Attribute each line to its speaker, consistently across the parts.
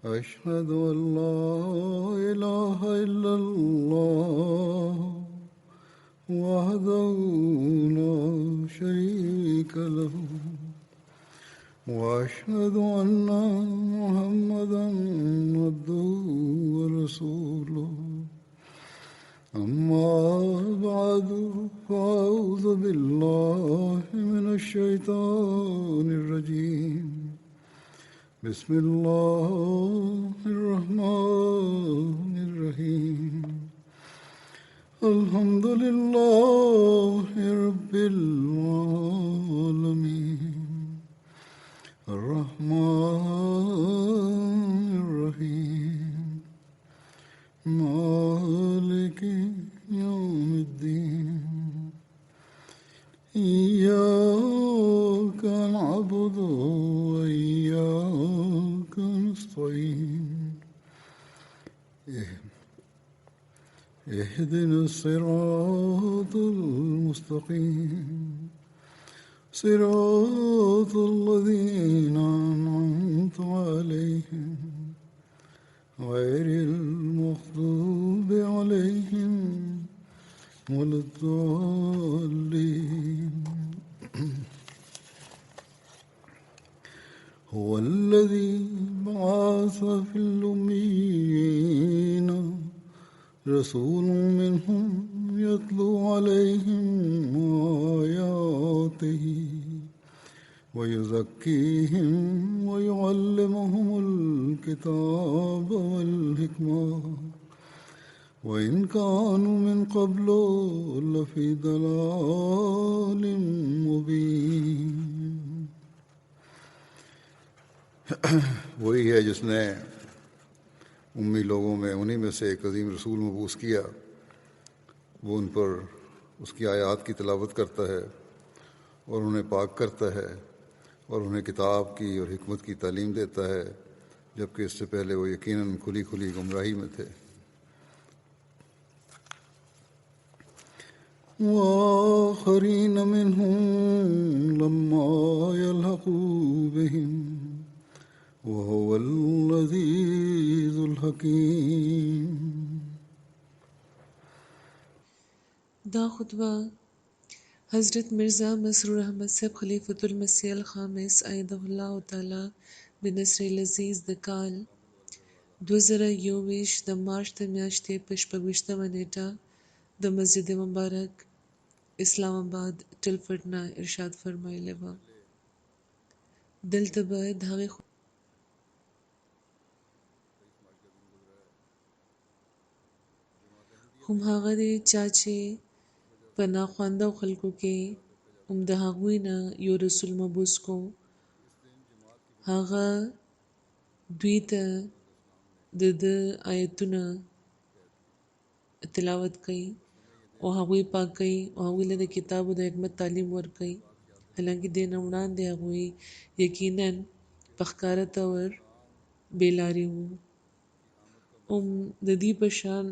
Speaker 1: أشهد أن لا إله إلا الله وحده لا شريك له وأشهد أن محمدا عبده ورسوله أما بعد فأعوذ بالله من الشيطان الرجيم بسم الله الرحمن الرحيم الحمد لله رب العالمين الرحمن الرحيم مالك يوم الدين إياك نعبد وإياك نستعين اهدنا الصراط المستقيم صراط الذين أنعمت عليهم غير المغضوب عليهم ولا الضالين هو الذي بعث في الأميين رسول منهم يتلو عليهم آياته ويزكيهم ويعلمهم الكتاب والحكمة وإن كانوا من قبل لفي ضلال مبين वही है जिसने उम्मी लोगों में उन्हीं में से एक अजीम रसूल मबूस किया। वो उन पर उसकी आयत की तिलावत करता है और उन्हें पाक करता है और उन्हें किताब की और हिकमत की तालीम देता है, जबकि इससे पहले वो यकीनन खुली खुली गुमराही में थे। वआखरीन मिनहुम लम्मा यल्हक़ू बिहिम वहुवल अज़ीज़ुल हकीम।
Speaker 2: दा खुतबा हज़रत मिर्ज़ा मसरूर अहमद साहब खलीफतुल मसीह अल ख़ामिस अय्यदहुल्लाह तआला बिनस्रिल अज़ीज़ د کال 2021 د مارچ د میاشتې په 26مه نیټه د مسجد مبارک اسلام آباد ټلفټ نه ارشاد فرمایلی و. دلته به د هغې هم هغه دی چا چې په ناخوانده خلکو کې هم د هغوی نه یو رسول مبوس کو، هغه دوی ته د آیتونه تلاوت کوي او هغوی پاک کوي او هغوی له د کتاب او د حکمت تعلیم ورکوي. حالانکه دې نه وړاندې هغوی یقینا په ښکاره طور بېلارې وو. د دې په شان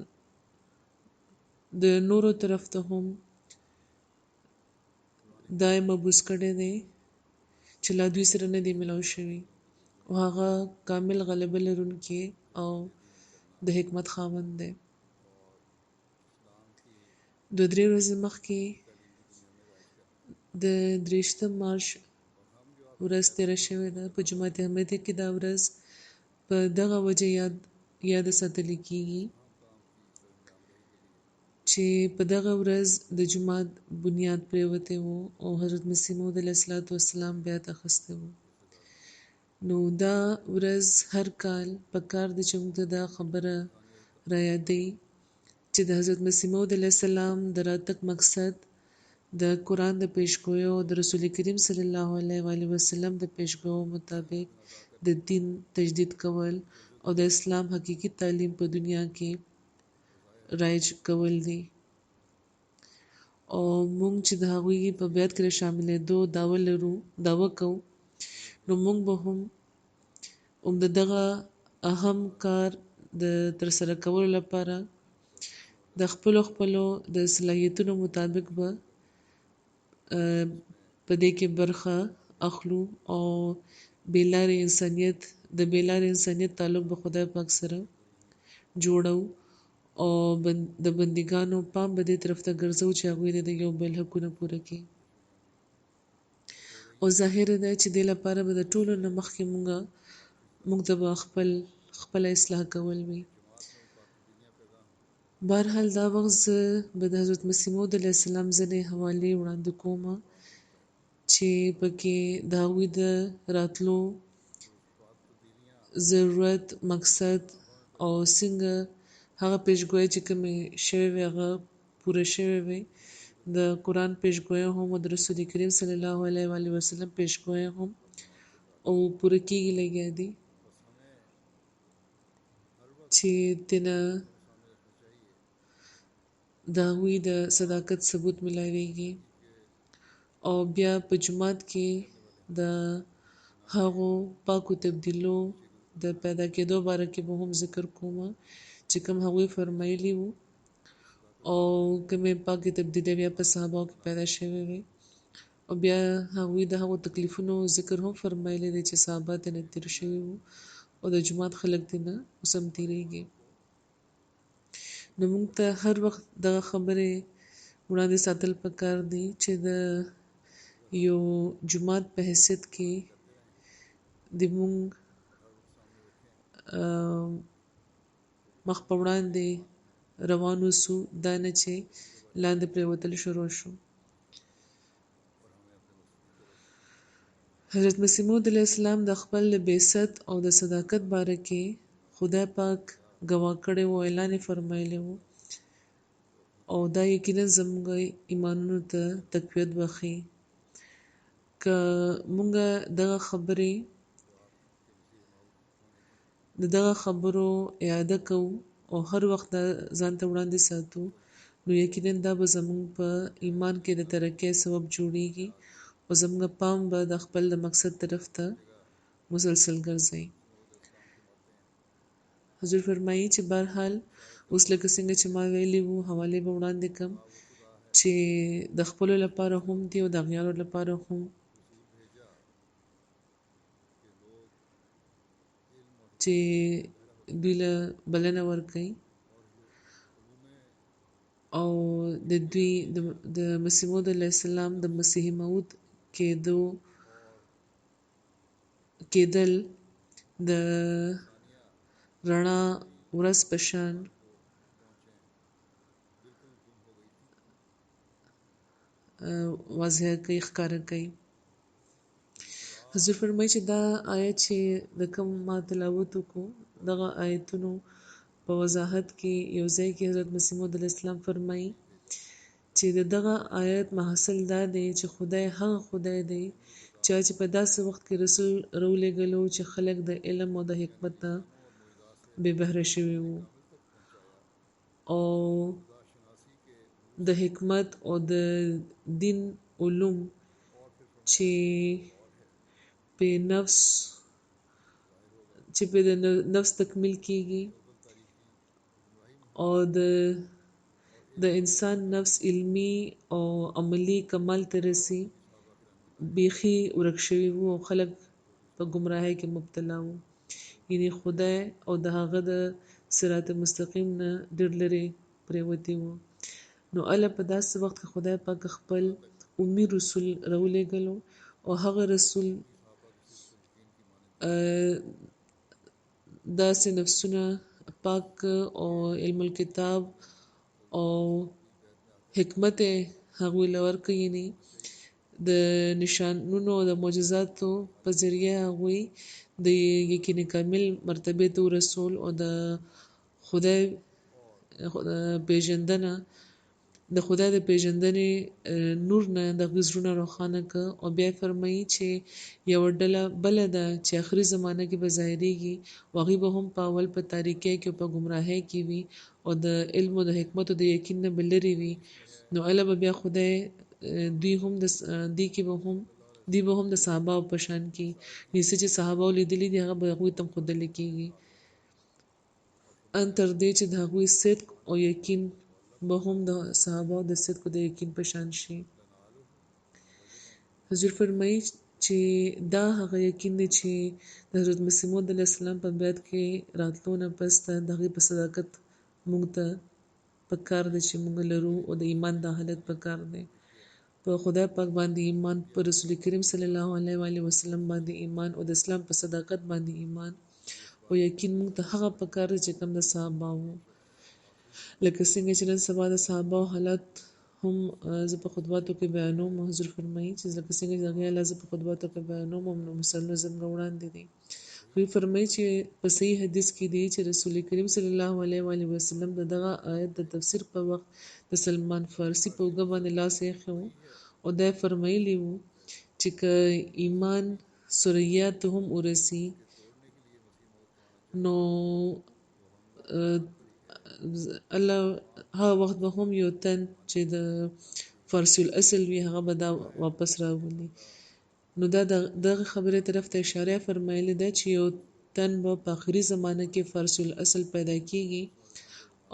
Speaker 2: د نورو طرف ته هم دا یې مبوس کړی دی چې لا دوی سره نه دی ملاو شوي او هغه کامل غلبه لرونکی او د حکمت خاوند دی. 2-3 ورځې مخکې د 23 مارچ ورځ تېره شوې ده. په جماعت احمدیه کې دا ورځ په دغه وجه یاد ساتل کېږي چې په دغه ورځ د جومات بنیاد پرېوتی و او حضرت مسیح موعود علیه السلام بیعت اخیستی و. نو دا ورځ هر کال پکار ده چې موږ ته دا خبره رایادوي چې د حضرت مسیح موعود علیه السلام د راتګ مقصد د قرآن د پیشګویو او د رسول کریم صلی الله علیه وسلم د پیشګویو مطابق د دین تجدید کول او د اسلام حقیقي تعلیم په دنیا کې رایج کول دي. او موږ چې د هغوی په بیعت کې شاملېدو دعوه کوو، نو موږ به هم د دغه اهم کار د ترسره کولو لپاره د خپلو د صلاحیتونو مطابق به په دې کې برخه اخلو او بېلارې انسانیت د بېلارې انسانیت تعلق به خدای پاک سره جوړو او د بندګانو پام به دې طرف ته ګرځو چې هغوی د یو بل حقونه پوره کړي. او ظاهره ده چې دې لپاره به د ټولو نه مخکې موږ ته به خپله اصلاح کول وي. بهرحال دا وخت زه به د حضرت مسیح موعود علیه السلام ځینې حوالې وړاندې کوم چې پکې د هغوی د راتلو ضرورت، مقصد او څنګه هغه پیشګویي چې کومې شوې وي هغه پوره شوې وي. د قرآن پیشګویي هم او د رسول کریم صلی الله علیه و آله وسلم پیشګویي هم او پوره کېږي لګیا دي چې تینا د هغوی د صداقت ثبوت ملاویږي. او بیا په جومات کې د هغو پاکو تبدیلو د پیدا کېدو باره کې به هم ذکر کوم چې کوم هغوی فرمایلی وو او کومې پاکې تبدیلې بیا په صحابهو کې پیدا شوې وي. او بیا هغوی د هغو تکلیفونو ذکر هم فرمایلی دی چې صحابه ترې تیر شوي وو او د جومات خلک ترې اوس هم تیریږي. نو موږ ته هر وخت دغه خبرې وړاندې ساتل پکار دي چې د یو جومات په حیثیت کې د موږ مخ په وړاندې روان اوسو، دا نه چې لاندې پرېوتل شروع شو. حضرت مسیح موعود علیه السلام د خپل بعثت او د صداقت باره کې خدای پاک ګواه کړی و، اعلان یې فرمایلی و او دا یقینا زموږ ایمانونو ته تقویت بخښي. که موږ دغه خبرو اعاده کوو او هر وخت ځان ته وړاندې ساتو نو یقینا دا به زموږ په ایمان کې د ترقۍ سبب جوړیږي او زموږ پام به د خپل د مقصد طرف ته مسلسل ګرځي. حضور فرمایي چې بهرحال اوس لکه څنګه چې ما ویلي وو حوالې به وړاندې کړم چې د خپلو لپاره هم دي او د اغیارو لپاره هم چې دوی له بلنه ورکوي او د دوی د مسیح موعود علیه السلام د مسیح موعود کېدل د رڼا ورځ په شان واضح کوي، ښکاره کوي. حضور فرمایي چې دا آیت چې د کوم ما تلاوت وکړو دغه آیتونو په وضاحت کې یو ځای کې حضرت مسیح موعود علیه السلام فرمایي چې دغه آیت محصل دا دی چې خدای هغه خدای دی چې په داسې وخت کې رسول راولېږلو چې خلک د علم او د حکمت نه بې بهره شوي وو او د حکمت او د دین علوم چې په نفس تکمیل کیږي او د انسان نفس علمی او عملی کمال ته رسي بیخي ورک شوي وو او خلک په ګمراهۍ کې مبتلا وو، یعنی خدای او د هغه د صراط مستقیم نه ډېر لرې پرېوتي وو. نو اله په داسې وخت کې خدای پاک خپل امي رسول راولېږلو او هغه رسول داسې نفسونه پاک او علم الکتاب او حکمت هغوی له ورکړي، یعنی د نشانونو او د معجزاتو په ذریعه هغوی د یقین کامل مرتبې ته ورسول او د خدای پیژندنه د خدای د پیژندنې نور نه د هغوی زړونه روښانه کړه. او بیا فرمایي چې یوه ډله بله ده چې آخري زمانه کې به ظاهریږي او هغوی به هم په اول په تاریکۍ کې او په ګمراهۍ کې وي او د علم او د حکمت او د یقین نه به لرې وي. نو اله به بیا خدای دوی به هم د صحابهو په شان کې څه چې صحابهو لیدلي دي هغه به هغوی ته هم ښودلی کېږي ان تر دې چې د هغوی صدق او یقین به هم د صحابهو د صدق او د یقین په شان شي. حضور فرمایي چې دا هغه یقین دی چې د حضرت مسیح موعود علیه السلام په بیعت کې راتلو نه پس ته د هغې په صداقت موږ ته پکار دی چې موږ لرو او د ایمان دا حالت پکار دی. په خدای پاک باندې ایمان، په رسول کریم صلی الله علیه و آله وسلم باندې ایمان او د اسلام په صداقت باندې ایمان او یقین موږ ته هغه پکار دی چې کوم د صحابه وو. لکه څنګه چې نن سبا د صحابه حالات هم زه په خطباتو کې بیانوم. حضور فرمایي چې لکه څنګه چې هغې حالات زه په خطباتو کې بیانوم او مثالونه زموږ وړاندې دي. دوی فرمایي چې په صحیح حدیث کې دی چې رسول کریم صلی الله علیه و آله وسلم د دغه آیت د تفسیر په وخت د سلمان فارسي په اوږه باندې لاس ایښی و او دا یې فرمایلي وو چې که ایمان سوریه ته هم ورسي نو الله هغه وخت به هم یو تن چې د فارسي الاصل وي هغه به دا واپس راولي. نو دا دغه خبرې طرف ته اشاره فرمایلې ده چې یو تن به په آخري زمانه کې فارسي الاصل پیدا کیږي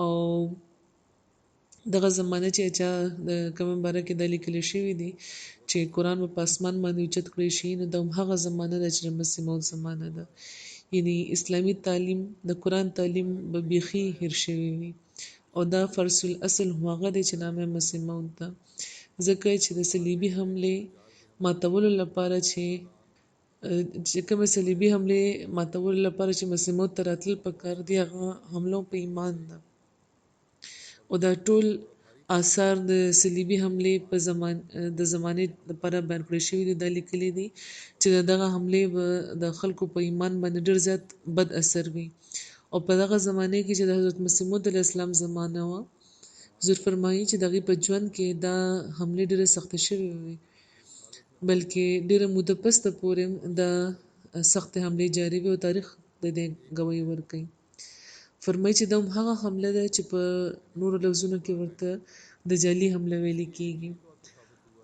Speaker 2: او دغه زمانه چې چا د کوم باره کې د لیکل شوی دی چې قرآن په اسمان باندې اوچت کړی شي نو د هغه زمانه د چې مسیح موعود زمانه ده. یعنی اسلامی تعلیم د قرآن تعلیم به بیخي هیر شوی وي او دا فارسي الاصل هغه دی چې نامه مسیح موعود ده. ځکه چې د صلیبي حملې ماتولو لپاره چې کومه صلیبي حملې ماتولو لپاره چې مسیح موعود ته راتلل پکار دي هغه حملو په ایمان ده او دا ټول آثار د صلیبي حملې په د زمانې لپاره بیان کړی شوي دي. دا لیکلي دي چې دغه حملې به د خلکو په ایمان باندې ډېر زیات بد اثر وي او په دغه زمانه کې چې د حضرت مسیح موعود علیه السلام زمانه وه حضور فرمایي چې د هغې په ژوند کې دا حملې ډېرې سختې شوې وي بلکې ډېره موده پسته پورې دا سختې حملې جاري وي او تاریخ د دې ګواهي ورکوي. فرمایي چې دا هم هغه حمله ده چې په نورو لفظونو کې ورته دجالي حمله ویل کېږي.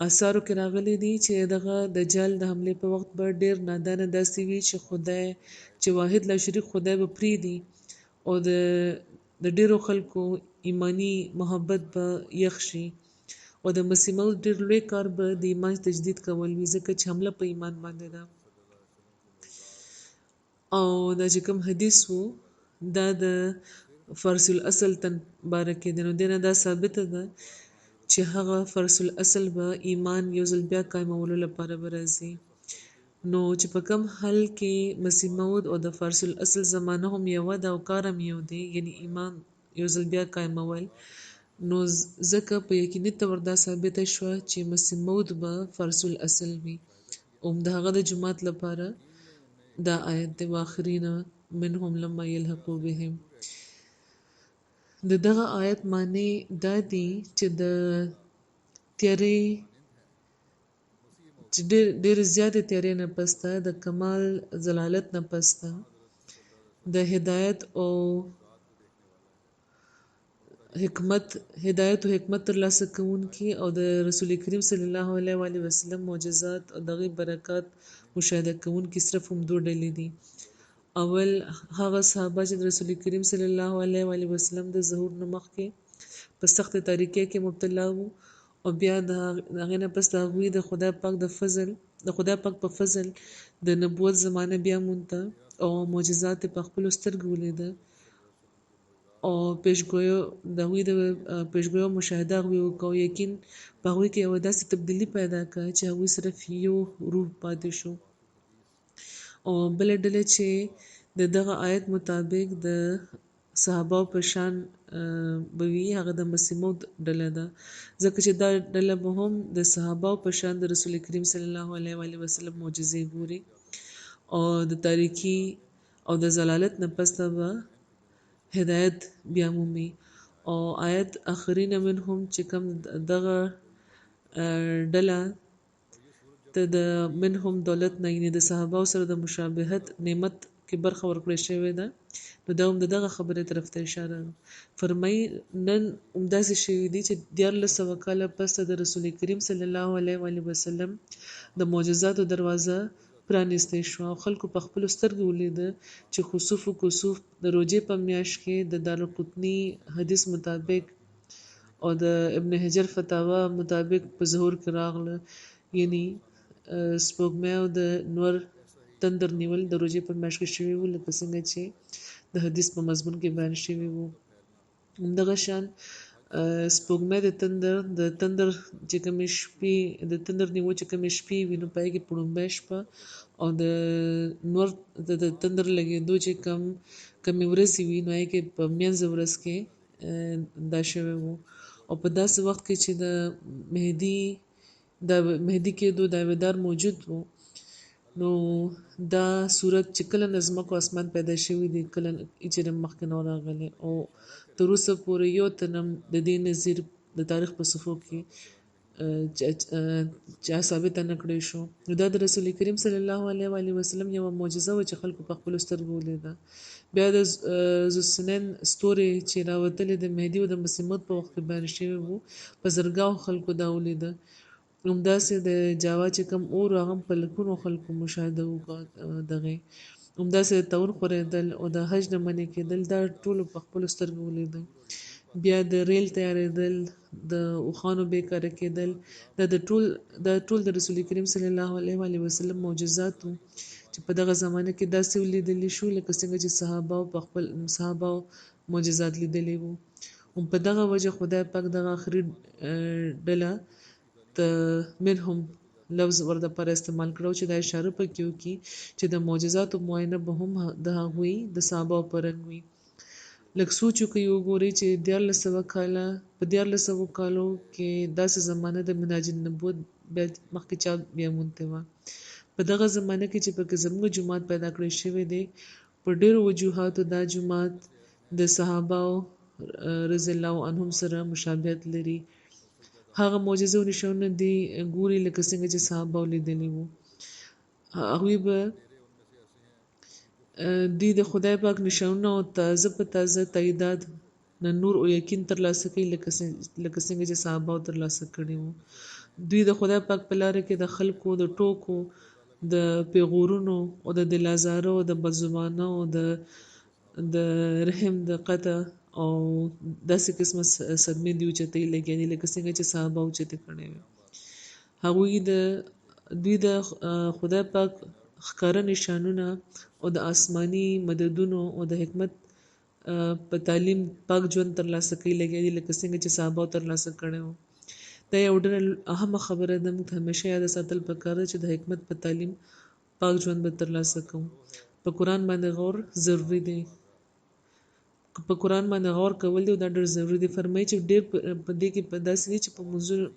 Speaker 2: آثارو کې راغلي دي چې دغه دجال د حملې په وخت به ډېر نادانه داسې وي چې خدای چې واحد لا شریک خدای به پرېږدي او د ډېرو خلکو ایمانی محبت به یخ شي او د مسیح موعود ډېر لوی کار به د ایمان تجدید کول وي ځکه چې حمله په ایمان باندې ده. او دا چې کوم حدیث وو دا د فارسي الاصل تن باره کې دی نو دې نه دا ثابته ده چې هغه فارسي الاصل به ایمان یو ځل بیا قایمولو لپاره به راځي. نو چې په کوم حال کې مسیح موعود او د فارسي الاصل زمانه هم یوه ده او کار هم یو دی یعنی ایمان یو ځل بیا قایمول نو ځکه په یقیني طور دا ثابته شوه چې مسیح موعود به فارسي الاصل وي او د هغه د جماعت لپاره دا آیت دی واخرین منهم لما یلحقوا بهم. د دغه آیت معنی دا دی چې د تیارې چې ډېر زیاتې تیارې نه پسته د کمال ضلالت نه پسته د هدایت او حکمت ترلاسه کوونکي او د رسول کریم صلی الله علیه و آله وسلم معجزات او دغه برکات مشاهده کوونکي صرف هم دوه ډلې دي. اول هغه صحابه چې د رسول کریم صلی الله علیه و آله وسلم د ظهور نه مخکې په سخت تاریکۍ کې مبتلا وو او بیا د هغې نه پس د هغوی د خدای پاک په فضل د نبوت زمانه بیا مونته او معجزات په خپلو سترګو ولیده او د هغوی د پیشګویو مشاهده هغوی وکړو. یقین په هغوی کې یوه داسې تبدیلي پیدا کړه چې هغوی صرف یو روح پاتې شو. او بله ډله چې د دغه آیت مطابق د صحابه په شان به وي هغه د مسیح موعود ډله ده ځکه چې دا ډله به هم د صحابه په شان د رسول کریم صلی الله علیه و آله وسلم معجزې ګوري او د تاریکي او د ضلالت نه پسته به هدایت بیا مومي. او آیت آخرین منهم چې کوم دغه ډله ته د منهم دولت نه یعنې د صحابه سره د مشابهت نعمت کې برخه ورکړې شوې ده نو دا هم دغه خبرې طرف ته اشاره ده. فرمایي نن همداسې شوي دي چې 1400 کاله پسته د رسول کریم صلی الله علیه و آله وسلم د معجزاتو دروازه پرانیستې شوه او خلکو په خپلو سترګو ولیده چې خسوف و کسوف د روژې په میاشت کې د دارالقطني حدیث مطابق او د ابن حجر فتاوا مطابق په ظهور کې راغله. یعنی سپوږمۍ او د نور تندر نیول د روژې په میاشت کې شوي وو، لکه څنګه چې د حدیث په مضمون کې بیان شوي وو. همدغه شان سپوږمۍ د تندر چې کومې شپې د تندر نیول چې کومې شپې وي نو په هغې کې په لومبۍ شپه او د نور د تندر لګېدو چې کومې ورځې وي نو هغې کې په منځه ورځ کې دا شوی وو. او په داسې وخت کې چې د مهدي کېدو دعویدار موجود وو، نو دا صورت چې کله نه ځمکه او اسمان پیدا شوي دي کله هیڅ مخکې نه راغلی او تر اوسه پورې یو تنم د دې نظیر د تاریخ په صفحو کې چا ثابته نه کړی شو. نو دا د رسول کریم صلی الله علیه وسلم یوه معجزه وه چې خلکو په خپلو سترګو ولیده. بیا د ذوالسنین ستوري چې راوتلې د مهدي او د مسیح موعود په وخت کې بیان شوي وو، په زرګاو خلکو دا ولیده. همداسې د جاوا چې کوم اور هغه هم په لکونو خلکو مشاهده وکړه دغې. همداسې د تور خورېدل او د حج نه منع کېدل دا ټولو په خپلو سترګو ولیدل. بیا د ریل تیارېدل، د اوښانو بېکاره کېدل، دا ټول د رسول کریم صلی الله علیه وسلم معجزات وو چې په دغه زمانه کې داسې ولیدلی شو لکه څنګه چې صحابه معجزات لیدلی وو. په دغه وجه خدای پاک دغه آخري ډله منهم لفظ ورته پر استعمال کړو چې دا اشاره پکې وکړي چې د معجزاتو معاینه به هم د هغوی د صحابه په رنګ وي. لږ سوچ وکړئ وګورئ چې 1400 کالو کې داسې زمانه د منهاج النبوت بیا مخکې چا بیا مونته وه. په دغه زمانه کې چې پکې زموږ جومات پیدا کړی شوی دی، په ډېرو وجوهاتو دا جومات د صحابه رضی الله عنهم سره مشابهت لري. هغه معجزې او نښانونه دي ګوري لکه څنګه چې صحابه لیدلي وو. هغوی به دوی د خدای پاک نښانونه او تازه په تازه تاییدات نه نور او یقین ترلاسه کوي لکه څنګه چې صحابه ترلاسه کړي وو. دوی د خدای پاک په لاره کې د خلکو د ټوکو، د پیغورونو او د دل ازارو او د بدزبانه او د رحم د قطع او داسې قسمه صدمې دي اوچتې لګېدې لکه څنګه چې صحابه اوچتې کړې وې. دوی د خدای پاک ښکاره نشانونه او د آسماني مددونو او د حکمت په تعلیم پاک ژوند ترلاسه کوي لګېدې لکه څنګه چې صحابه ترلاسه کړی وو. دا یو ډېره اهمه خبره ده، موږ همیشه یاد ساتل پکار ده چې د حکمت په تعلیم پاک ژوند به ترلاسه کوو. په قرآن باندې غور ضروري دی. په قرآن باندې غور کول دی او دا ډېر ضروري دی. فرمایي چې ډېر په دې کې په داسې دي چې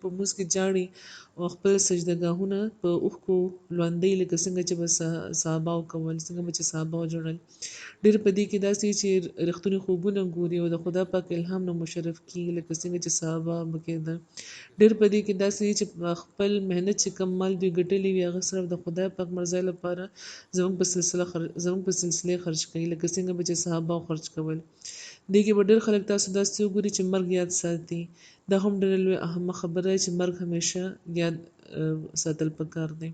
Speaker 2: په مونځ کې جاړي او خپل سجدهګاهونه په اوښکو لوندوي لکه څنګه چې به صحابه کول، څنګه به چې صحابه جوړل. ډېر په دې کې داسې چې رښتوني خوبونه ګوري او د خدا پاک الهام نه مشرف کېږي لکه څنګه چې صحابه به کېدل. ډېر په دې کې داسې چې خپل محنت چې کم مال دوی ګټلی وي هغه صرف د خدای پاک مرضۍ لپاره زموږ په سلسلې خرج کوي لکه څنګه به چې صحابه خرج کول. دې کې به ډېر خلک تاسو داسې وګوري چې مرګ یاد ساتي. دا هم ډېره لویه اهمه خبره ده چې مرګ همیشه یاد ساتل پکار دی.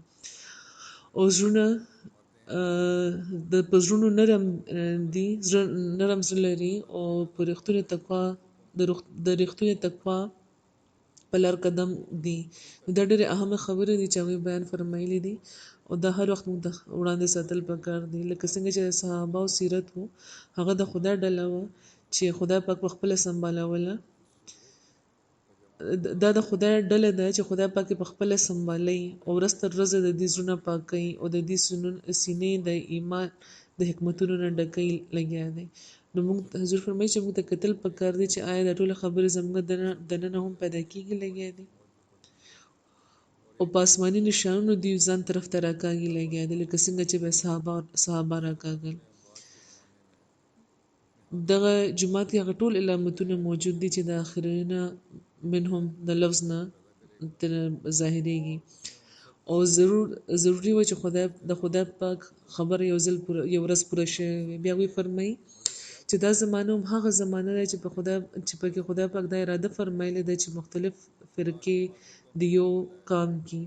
Speaker 2: او زړونه په زړونو نرم دي، نرم زړه لري او په رښتونې تقوا د رښتونې تقوا په لار قدم دي. دا ډېرې اهمه خبرې دي چې هغوی بیان فرمایلي دي او دا هر وخت موږ د وړاندې ساتل پکار دي. لکه څنګه چې د صحابه سیرت وو، هغه د خدای ډله وه چې خدای پاک په خپله سنبالوله. دا د خدای ډله ده چې خدای پاک په خپله سنبالي او ورځ تر ورځه د دې زړونه پاکوي او د دې سینې د ایمان د حکمتونو نه ډکوي لګیا دی. نو موږ حضور فرمایي چې موږ ته کتل پکار دي چې آیا دا ټولې خبرې زموږ دننه هم پیدا کېږي لګیا دي او په آسماني نښانونو دوی ځان طرف ته راکاږي لګیا دي لکه څنګه چې به صحابه راکاږل. دغه جومات کې هغه ټول علامتونه موجود دي چې د آخرین منهم د لفظ نه ظاهریږي او ضروري و چې د خدای پاک خبره یو ورځ پوره شوې وي. بیا وی فرمایي چې دا زمانه هم هغه زمانه ده چې پکې خدای پاک دا اراده فرمایلې ده چې مختلف فرقې د یو کام کی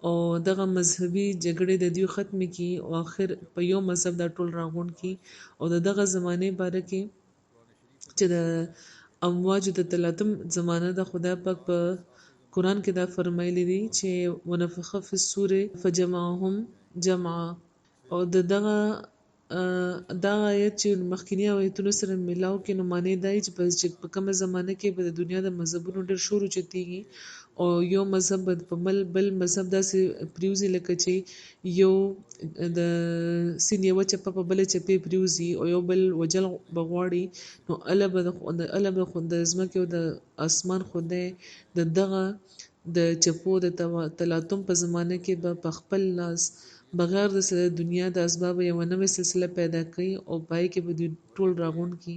Speaker 2: او دغه مذهبي جګړې د دوی ختم کی او آخر په یو مذهب دا ټول راغونډ کی او دغه زمانه باره کې چې د امواج د تلاطم زمانه د خدای پاک په قرآن کې دا فرمایلی دي چې ونفخ فی الصور فجمعهم جمعا او دغه دا آیت چې مخکینی آیتونو سره ملاو کې نو معنی دی چې په کومه زمانه کې به د دنیا د مذهبونو ډېر شور اوچتېږي او یو مذهب به په بل مذهب داسې پریوزي لکه چې یو د سین یوه چپه په بله چپې پریوزي او یو بل وجل به غواړي نو اله به د ځمکې او د اسمان خدای دغه د چپو د تلاطم په زمانه کې به په خپل لاس بغیر د دنیا د اسباب یو نوې سلسله پیدا کوي او پای کې به دوی ټول راغون کی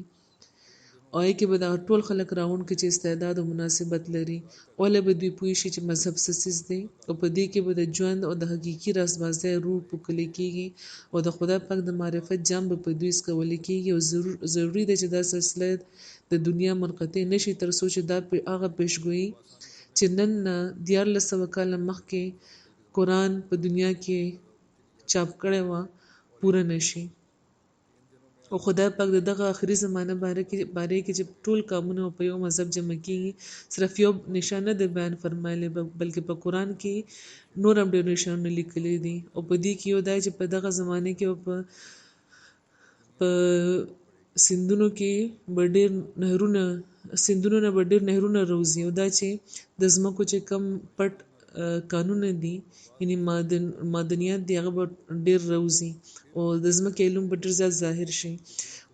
Speaker 2: او کې به دا ټول خلک راغون کی چې استعداد او مناسبت لري اوله به دوی پوه شي چې مذهب سسیز دی او په دې کې به د ژوند او د حقيقي رازبازۍ روح پوکل کېږي او د خدای پاک د معرفت جام به په دوی سکول کېږي او ضروری دی چې دا سلسله د دنیا منقطع نشي تر څو چې دا هغه پیشګویي چې نن 1400 کاله مخکې قرآن په دنیا کې چاپ کړی و پوره نشي او خدای پاک دغه آخري زمانه باره کې چې ټول کامونه په یو مذهب جمع کیږي صرف یو نشانه د بیان فرمایلی بلکې په قرآن کې نور هم ډېر نشانونه لیکلي دي او په دې کې یو دی چې په دغه زمانه کې په سیندونو کې به ډېر نهرونه روزي او دا چې د ځمکو چې کم پټ کانونه دي یعنی معدنیات دی هغه به ډېر روزي او د ځمکې علوم به ډېر زیات ظاهر شي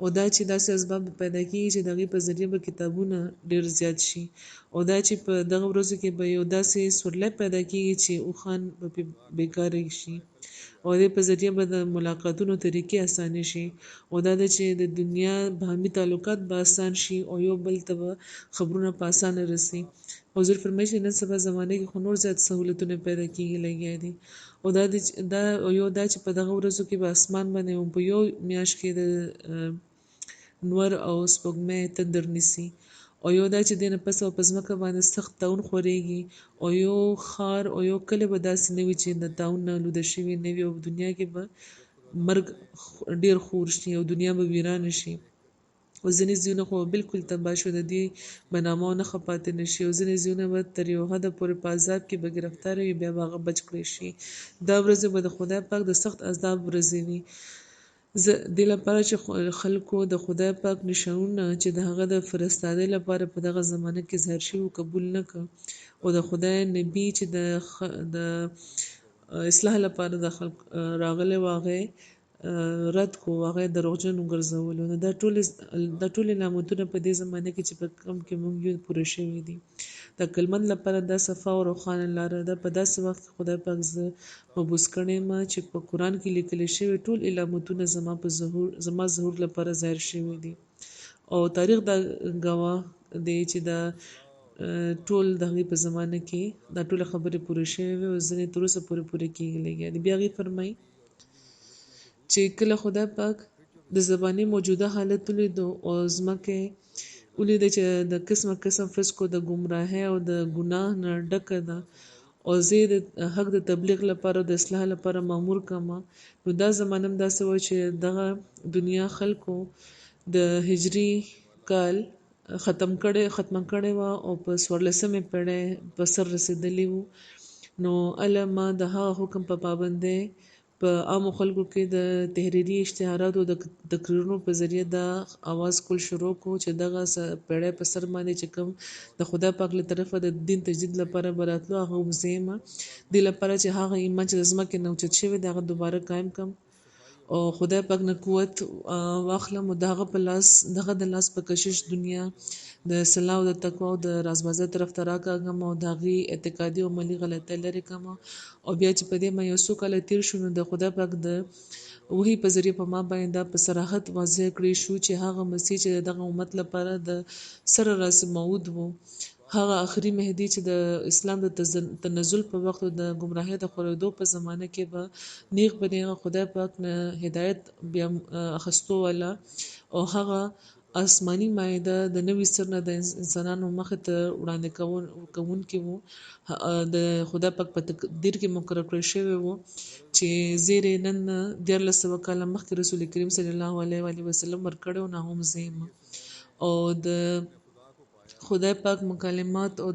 Speaker 2: او دا چې داسې اسباب پیدا کیږي چې د هغې په ذریعه به کتابونه ډېر زیات شي او دا چې په دغه ورځو کې به یو داسې سورلی پیدا کیږي چې اوښان به بیکاره شي او دې په ذریعه به د ملاقاتونو طریقې اسانه شي او دا چې د دنیا باهمي تعلقات به آسان شي او یو بل ته به خبرونه په اسانه رسي حضور فرمایي چې نن سبا زمانه کې خو نور زیات سهولتونه پیدا کیږي لګیا دي او دا چې په دغه ورځو کې به اسمان باندې په یو میاشت کې د نور او سپوږمۍ تندر نیسي او یو دا چې دینه پس او په ځمکه باندې سخت تاون خورېږي او یو ښار او یو کلی به داسې نه وي چې د تاون نه آلوده شوي نه وي او دنیا کې به مرګ ډېر خور شي او دنیا به ویرانه شي او ځینې ځایونه خو بالکل تباه شو د دې به نامه او نښه پاتې نه شي او ځینې ځایونه به تر یو حده پورې په عذاب کې به ګرفتار وي بیا به هغه بچ کړی شي دا ورځې به د خدای پاک د سخت عذاب ورځې وي دې لپاره چې خلکو د خدای پاک نشانونه چې د هغه د فرستادۍ لپاره په دغه زمانه کې ظاهر شوي قبول نه کړ او د خدای نبی چې د اصلاح لپاره د خلک راغلی و هغه رد کو هغه دروغجن وګرځولو نو دا ټول علامتونه په دې زمانه کې چې په کوم کې موږ یو پوره شوي دي د کلمن لپاره دا صفا او روښانه لاره ده په داسې وخت خدای پاک زه مبوس کړی ما چې په قرآن کې لیکل شوی ټول علامتونه زما ظهور لپاره ظاهر شوي دي او تاریخ دا گواه دی چې دا ټول دغه په زمانه کې دا ټول خبرې پوره شوي او ځنې تر اوسه پوره کېږي لګیا دي بیا هغې فرمایي چې کله خدای پاک د زبانې موجوده حالت ولیدو او ځمکه ولیده چې د قسم فسقو د ګمراهۍ او د ګناه نه ډکه ده او زه د حق د تبلیغ لپاره د اصلاح لپاره مامور کما نو دا زمانه هم داسې و چې دغه دنیا خلکو د هجري کال ختم کړی و او په 14مې پیړۍ په سر رسېدلی و نو علما د هغه حکم په پابندۍ په عامو خلکو کې د تحریري اشتهاراتو د تقریرونو په ذریعه دا आवाज کول شروع کو چې دغه پیړۍ په سر باندې چې کوم د خدای پاک له طرفه د دین تجدید لپاره براتلو هغه وزېما د لپاره چې هغه ایمان چې د ځمکې نه اوچت شوی دی هغه دوباره قایم کم او خدای پاک نه قوت واخلم او دغه د لاس په کشش دنیا د صلاح او د تقوا او د رازبازۍ طرف ته راکاږم او د هغې اعتقادي او عملي غلطۍ لرې کړم او بیا چې په دې ما یو څو کاله تېر شو نو د خدای پاک د وحي په ذریعه په ما باندې دا په صراحت واضح کړی شو چې هغه مسیح چې دغه امت لپاره د سره راس موعود وو هغه آخري مهدي چې د اسلام د تنزل په وخت د گمراهۍ د خورېدو په زمانه کې به نیغ خدای پاک نه هدایت بیا اخستو والا او هغه آسمانی مائده د نوې سر نه د انسانانو مخ ته وړاندې کوونکی وو د خدای پاک په تقدیر کې مقرر کړی شوی وو چې زیرې نن 1400 کاله مخکې رسول کریم صلی الله علیه و وسلم ورکړو نه هم زم او د خدای پاک مکالمات او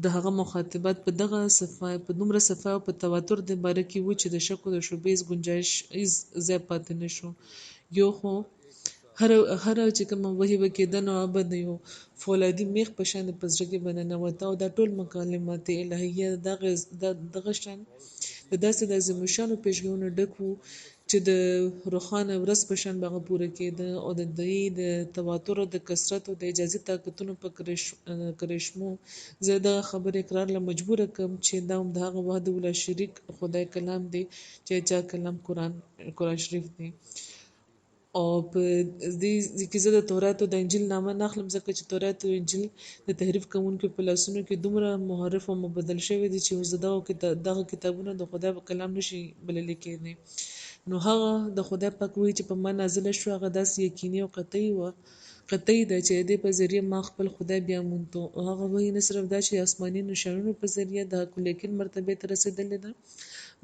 Speaker 2: د هغه مخاطبات په دغه صفه په دومره صفه او په تواتر د باره کې وو چې د شک او د شبهې گنجائش هیڅ ځای پاتې نشو. یو خو هر چې کوم وحی وکېده نو به د یو فولادي میخ په شان په زړه کې به ننوته او دا ټول مکالمات الهیه دغه شان د داسې د عظیمشانو پیشګیونو ډک وو چې د روښانه ورځ په شان به هغه پوره کېده او د دوی د تواتر او د کثرت او د اجازي طاقتونو په کرشمو زه دغه خبرې اقرار له مجبوره کړم چې دا هم د هغه وحده لا شریک خدای کلام دی چې چا کلام قرآن شریف دی. او په دې کې زه د تورات او د انجیل نامه نه اخلم ځکه چې تورات او انجیل د تحریف کوونکو په لاسونو کې دومره محرف او مبدل شوی دي چې اوس دغه کتابونه د خدای په کلام نشي بلل کېدی. نو هغه د خدای پاک وایي چې په ما نازله شو هغه داسې یقیني او قطعي ده چې د په ذریعه ما خپل خدای بیا مونږ او هغه وایي نه صرف دا چې آسماني نشانونو په ذریعه د حق الیقین مرتبه ته رسیدلې ده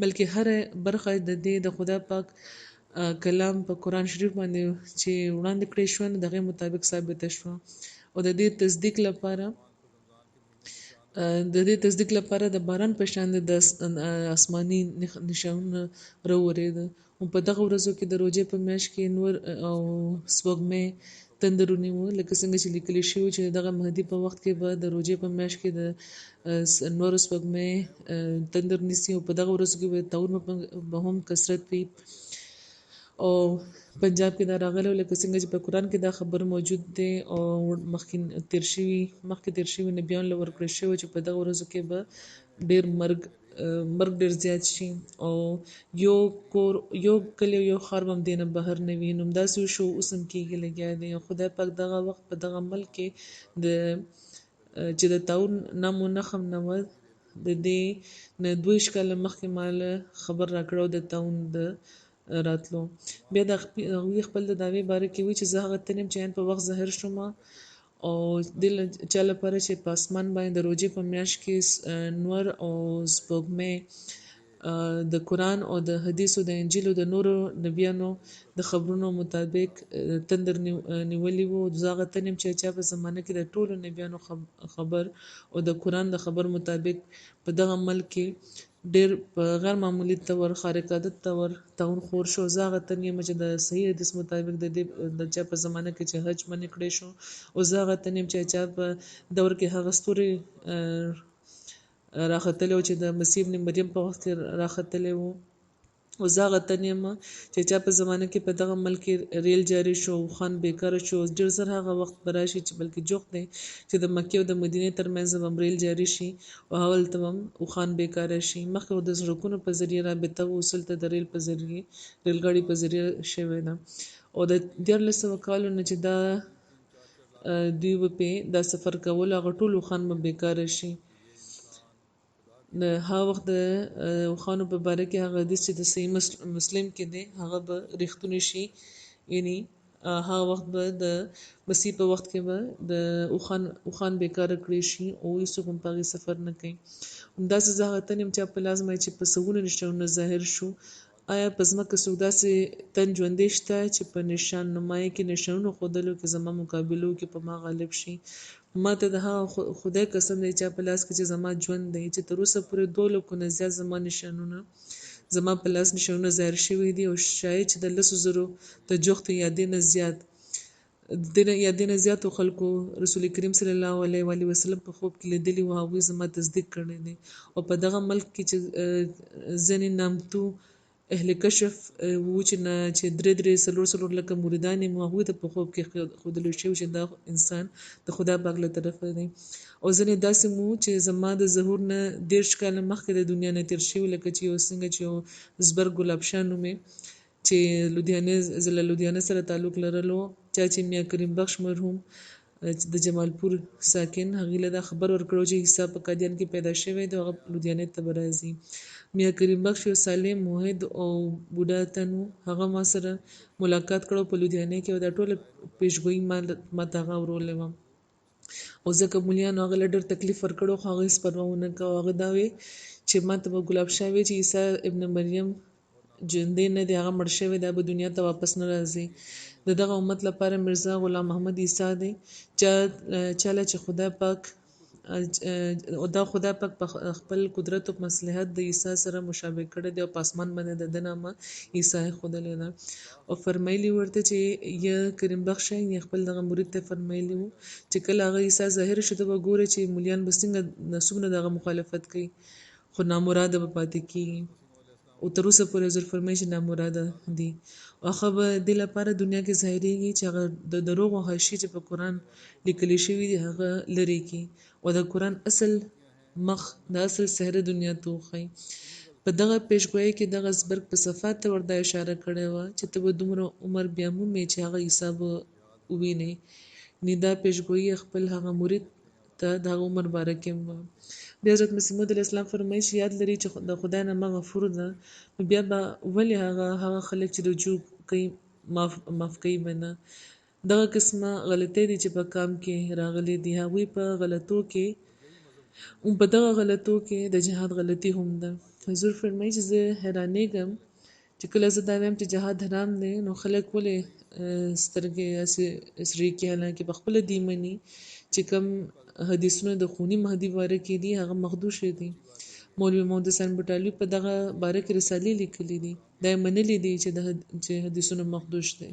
Speaker 2: بلکې هر برخه د خدای پاک کلام په قرآن شریف باندې چې وړاندې کړی شو نو دغه مطابق ثابت شو او د دې تصدیق لپاره د باران په شان د آسماني نشانونه راورېده. او په دغه ورځو کې د روژې په میاشت کې نور او سپوږمۍ تندر ونیو لکه څنګه چې لیکل شوي چې دغه مهدي په وخت کې به د روژې په میاشت کې د نور سپوږمۍ تندر نیسي او په دغه ورځو کې به طاعون به هم کثرت وي. او پنجاب کې دا راغلی لکه څنګه چې په قرآن کې دا خبر موجود دی او مخکې تیر شوي نبیان له ورکړل شوی چې په دغه ورځو کې به ډېر مرګ ډېر زیات شي او یو کلی یو ښار به هم دې نه بهر نه وي. نو همداسې وشو اوس هم کېږي لګیا دی. خدای پاک دغه وخت په دغه ملک کې چې د طاعون نام و نښم نه وه د دې نه 22 کاله مخکې ماله خبر راکړی د طاعون د راتلو. بیا د هغوی خپل د دعوې باره کې وی چې زه هغه تن یم چې په وخت ظاهر شوم او د چا لپاره چې په اسمان باندې د روژې په میاشت کې نور او سپوږمۍ د قرآن او د حدیثو د انجیل او د نورو نبیانو د خبرونو مطابق تندر نیولی وو. زه هغه تن یم چې چا په زمانه کې د ټولو نبیانو خبر او د قرآن د خبر مطابق په دغه ملک کې ډېر په غیر معمولي تور خارق عادت تور طاعون خور شو. زه هغه تن یم چې د صحیح حدیث مطابق د چا په زمانه کې چې حج منع کړی شو او زه هغه تن یم چې چا په دور کې هغه ستوري راختلی و چې د مسیح ابن مریم په وخت کې راختلی و او زه هغه تن یم چې چا په زمانه کې په دغه ملک کې ریل جاري شو خان بیکاره شو. ډېر زر هغه وخت به راشي چې بلکې جوخت دی چې د مکې او د مدینې ترمنځ به ریل جاري شي او هلته به خان بیکاره شي. مخکې د سړکونو په ذریعه رابطه و اوس هلته د ریل ګاډي په ذریعه شوې ده او د 1400 کالو نه چې دوی به پې دا سفر کول هغه ټول خان به بیکاره شي. د هغه وخت د اوښانو په باره کې هغه حدیث چې د صحیح مسلم کې دی هغه به رښتونی شي یعنی هغه وخت به د مسیح په وخت کې به د اوښان بیکاره کړی شي او هیڅوک هم په هغې سفر نه کوي. همداسې زه هغه تن یم چې په لازمه چې په سوونه نشانونه ظاهر شو. آیا په ځمکه څوک داسې تن ژوندی شته چې په نشان نمایي کې نشانونو ښودلو کې زما مقابلو کې په ما غالب شي؟ ما ته د هغه خدای قسم دی چې په لاس کې چې زما ژوند دی چې تر اوسه پورې 2 لکو نه زیات زما په لاس نشانونه ظاهر شوي دي او شاید چې د 100,000 د جوختو یا دې نه زیاتو خلکو رسول کریم صلی الله علیه و وسلم په خوب کې لیدلي و هغوی زما تصدیق کړی دی. او په دغه ملک کې چې ځینې نامتو اهل کشف وو چې درې څلور لکه مریدان یې هغوی ته په خوب کې ښودلی شوي چې دا انسان د خدای پاک له طرفه دی. او ځینې داسې مو چې زما د ظهور نه 30 کاله مخکې د دنیا نه تېر شوي لکه چې یو زبر ګلاب شاه نومې چې لودیانه سره تعلق لرلو چا چې میا کریم بخش مرحوم د جمالپور ساکن هغې له دا خبر ورکړو چې عیسی په قادیان کې پیدا شوی دی هغه لودیانې ته به راځي. میا کریم بخش یو صالح موحد او بوډا تن و. هغه ما سره ملاقات کړو په لودیانې کې او دا ټوله پیشګویي ما ته هغه ورولی وه او ځکه مولیانو هغه له ډېر تکلیف ورکړو خو هغه هېڅ پروا ونه کوه. هغه دا وی چې ما ته به ګلاب شاه وی چې عیسی ابن مریم ژوندی نه دی، هغه مړ شوی دی، به دنیا ته واپس نه راځي. د دغه امت لپاره مرزا غلام محمد عیسی دی، چاله چې خدای پاک او دا خدای پاک په خپل قدرت او مصلحت د عیسی سره مشابه کړی دی او په اسمان باندې د ده نامه عیسی ښودلې ده او فرمایلي ورته چې یا کریم بخشه یا خپل دغه مرید ته فرمایلي وو چې کله هغه عیسی ظاهر شي ته به ګوره چې مولیان به څومره دغه مخالفت کوي خو نامراده به پاتې کېږي او تر اوسه پورې حضور فرمایي چې نامراده دي. هغه به دې لپاره دنیا کې ظاهرېږي چې هغه د دروغو حاشیې چې په قرآن لیکلي شوي دي هغه لرې کړي او د قرآن اصل مخ د اصل صحره دنیا ته وښایي. په دغه پیشګویۍ کې دغه زبرګ په صفات ته ورته اشاره کړې وه چې ته به دومره عمر بیا مومې چې هغه عیسی به ووینې. نو دا پیشګویي خپل هغه مرید ته د هغه عمر باره کې وه. بیا حضرت مسیح موعود علیه السلام فرمایي چې یاد لري چې د خدای نامه غفور ده، نو بیا به ولې هغه خلک چې رجوع کوي معاف کوي به نه. دغه قسمه غلطۍ دي چې په کام کې راغلي دي، هغوی په دغه غلطو کې د جهاد غلطي هم ده. حضور فرمایي چې زه حیرانېږم چې کله زه دا وایم چې جهاد حرام دی نو خلک ولې سترګې سرې کوي، حالانکې په خپله دې مني چې کوم حدیثونه د خوني مهدي باره کې دي هغه مخدوشې دي. مولوي محمد حسین بټالوي په دغه باره کې رسالې لیکلي دي، دا یې منلي دي چې حدیثونه مخدوش دي.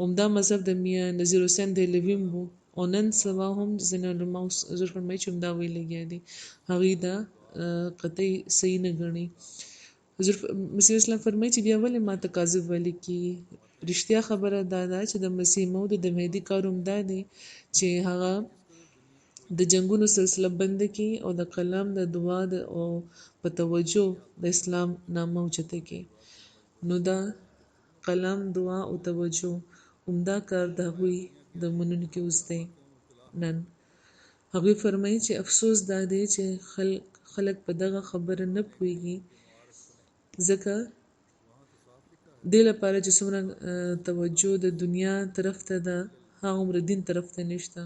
Speaker 2: عمده مذهب د میاں نذیر حسین دهلوي وو او نن سبا هم ځینې علما حضور فرمایي چې همدا ویل لګیا دي، هغوی دا قطعي صحیح نه ګڼي. حضور مسیح اسلام فرمایي چې بیا ولې ماته کاذب ویل کېږي. رښتیا خبره دا ده چې د مسیح موعود د مهدي کار هم دا دی چې هغه د جنگونو سلسله بند کړي او د کلام د دعا او په توجه د اسلام نامه اوچته کړي. نو دا کلام دعا او توجه عمده کار د هغوی د منونکي اوس دی نن. هغوی فرمایي چې افسوس دا دی چې خلک په دغه خبره نه پوهېږي، ځکه دې لپاره چې څومره توجه د دنیا طرف ته ده هغومره دین طرف ته نشته.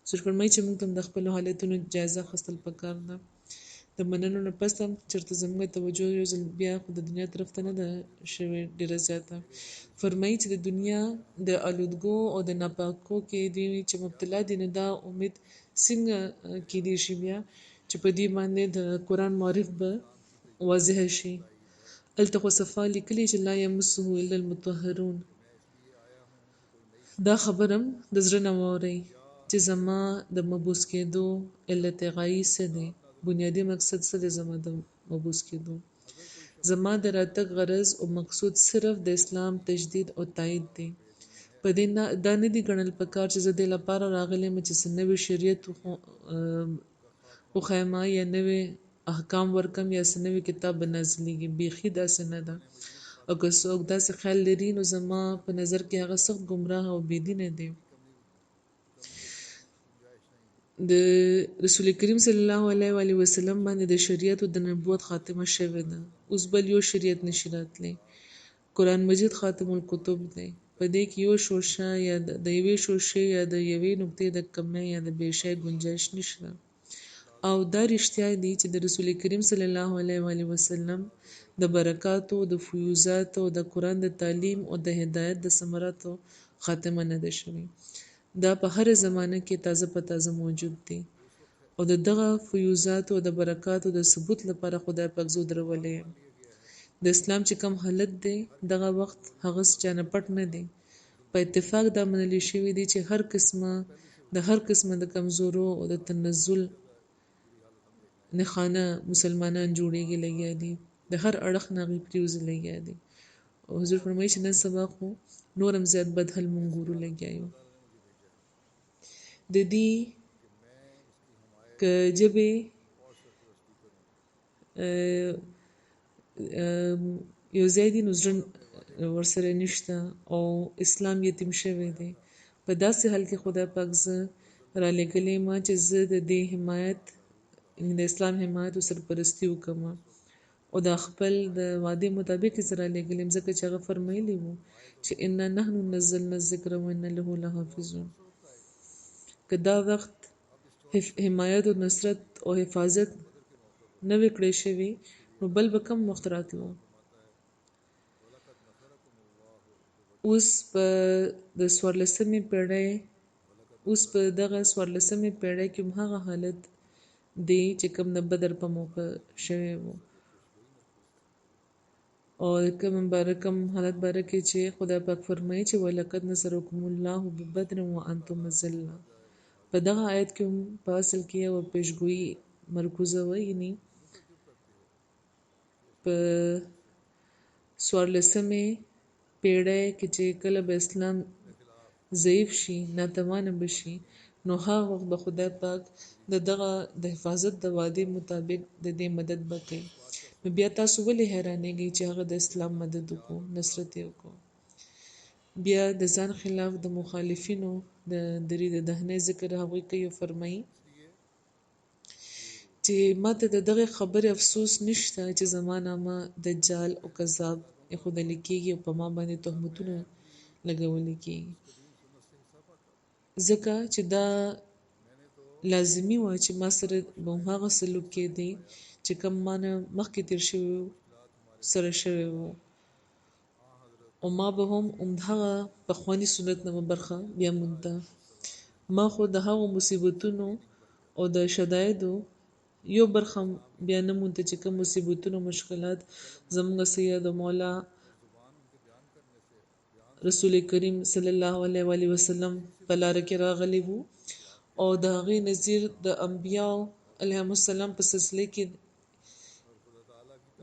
Speaker 2: حضور فرمایي چې موږ ته د خپلو حالتونو جایزه اخیستل پکار ده. د مننو نه پس هم چېرته زموږ توجه یو ځل بیا خو د دنیا طرف ته نه ده شوې ډېره زیاته. فرمایي چې د دنیا د آلودګو او د ناپاکو کې دوی چې مبتلا دي نو دا امید څنګه کېدی شي بیا چې په دې باندې د قرآن معرف به واضح شي. هلته خو صفا لیکلي چې لا یمسه الا المطهرون. دا خبرم د زړه نه واورئ چې زما د مبوس کېدو علت غایي څه دی، بنیادي مقصد څه دی زما د مبوس کېدو. زما د راتګ غرض او مقصود صرف د اسلام تجدید او تایید دی. په دې دا نه دي ګڼل پکار چې زه دې لپاره راغلی یم چې څه نوی شریعت وښیم یا نوی احکام ورکم یا څه نوی کتاب به نازلېږي، بیخي داسې نه ده. او که څوک داسې خیال لري نو زما په نظر کې هغه سخت ګمراه او بېدینه دی. د رسول کریم صلی الله علیه وسلم باندې د شریعت او د نبوت خاتمه شوې ده، اوس بل یو شریعت نشي راتلی. قرآن مجید خاتم الکتب دی، په دې کې یو شوشه یا د یوې شوشې یا د یوې نقطې د کمی یا د بېشی گنجایش نشته. او دا رښتیا دي چې د رسول کریم صلی الله علیه وسلم د برکاتو، د فیوزاتو او د قرآن د تعلیم او د هدایت د ثمراتو خاتمه نه ده شوې. دا په هر زمانه کې تازه په تازه موجود دي او د دغه فیوزاتو او د برکاتو د ثبوت لپاره خدای پاک زه درولې یم. د اسلام چې کوم حالت دی دغه وخت هغه چا نه پټ نه دی. په اتفاق دا منل شوي دي چې هر قسمه د کمزورو او د تنزل نښانه مسلمانان جوړېږي لګیا دي، د هر اړخ نه هغوی پرېوځي لګیا دي. او حضور فرمایي چې نن سبا خو نور هم زیات بد حل مونږ ګورو لګیا یو. د دې که ژبې یو ځای دي نو زړه ورسره نشته او اسلام یتیم شوی دی. په داسې حال کې خدای پاک زه را لېږلی یم چې زه د دې حمایت د اسلام حمایت او سرپرستي وکړم او د خپل د وعدې مطابق یې زه را لېږلی یم، ځکه چې هغه فرمایلي وو چې انا نحن نزلنا الذکر وانا له لحافظون. که دا وخت حمایت او نصرت او حفاظت نه وي کړی شوي نو بل به کم وخت راتلو. اوس په د 14مې پیړۍ اوس په دغه 14مې پیړۍ کې هم هغه حالت دی چې کوم د بدر په موقع شوی و او کوم حالت باره کې چې خدای پاک فرمایي چې ولقد نصرکم الله ببدر وانتم ذلة په دغه آیت کې هم په اصل کې یو پیشګویي مرکوزه وه یعنی په 14مې پیړۍ کې چې کله به اسلام ضعیف شي ناتوانه بشي نو هغه وخت به خدای پاک دغه د حفاظت د وعدې مطابق د دې مدد وکړي نو بیا تاسو ولې حیرانېږئ چې هغه د اسلام مدد وکړو نصرت یې وکړو بیا د ځان خلاف د مخالفینو د درې د دهنې ذکر هغوی کوي او فرمایي چې ماته د دغه خبرې افسوس نشته چې زما نامه دجال او کذاب ایښودل کېږي او په ما باندې تهمتونه لګول کېږي ځکه چې دا لازمي وه چې ما سره به هغه سلوک کېدی چې کوم ما نه مخکې تیر شوي سره شوی و او ما به هم همدغه پخواني سنت نه برخه بیا مونده ما خو د هغو مصیبتونو او د شدایدو یو برخه بیا نه مونده چې کوم مصیبتونو مشکلات زموږ سید او مولا رسول کریم صلی الله علیه وسلم په لار کې راغلی وو او د هغې نظیر د انبیاء علیهم السلام په سلسله کې